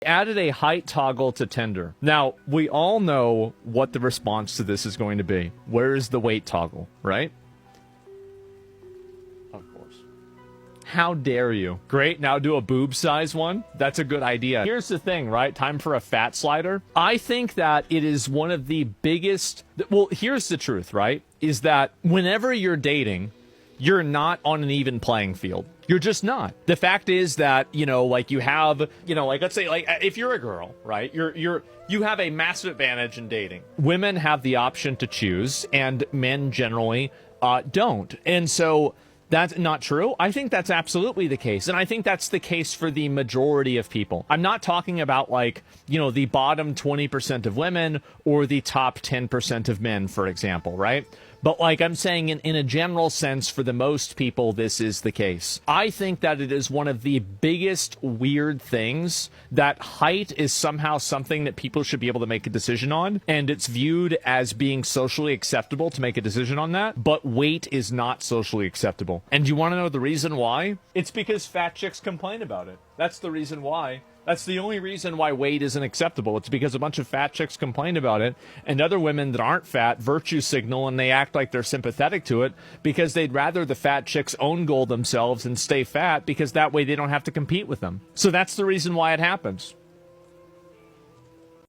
Added a height toggle to Tinder. Now, we all know what the response to this is going to be. Where is the weight toggle, right? Of course. How dare you? Great, now do a boob size one? That's a good idea. Here's the thing, right? Time for a fat slider. I think that it is one of the biggest... Well, here's the truth, right? Is that whenever you're dating, you're not on an even playing field. You're just not. The fact is that, like you have, like let's say, like if you're a girl, right, you have a massive advantage in dating. Women have the option to choose, and men generally don't. And so that's not true. I think that's absolutely the case. And I think that's the case for the majority of people. I'm not talking about like, the bottom 20% of women or the top 10% of men, for example, right? But like I'm saying in a general sense, for the most people, this is the case. I think that it is one of the biggest weird things that height is somehow something that people should be able to make a decision on. And it's viewed as being socially acceptable to make a decision on that. But weight is not socially acceptable. And you want to know the reason why? It's because fat chicks complain about it. That's the reason why. That's the only reason why weight isn't acceptable. It's because a bunch of fat chicks complain about it, and other women that aren't fat virtue signal, and they act like they're sympathetic to it because they'd rather the fat chicks own goal themselves and stay fat, because that way they don't have to compete with them. So that's the reason why it happens.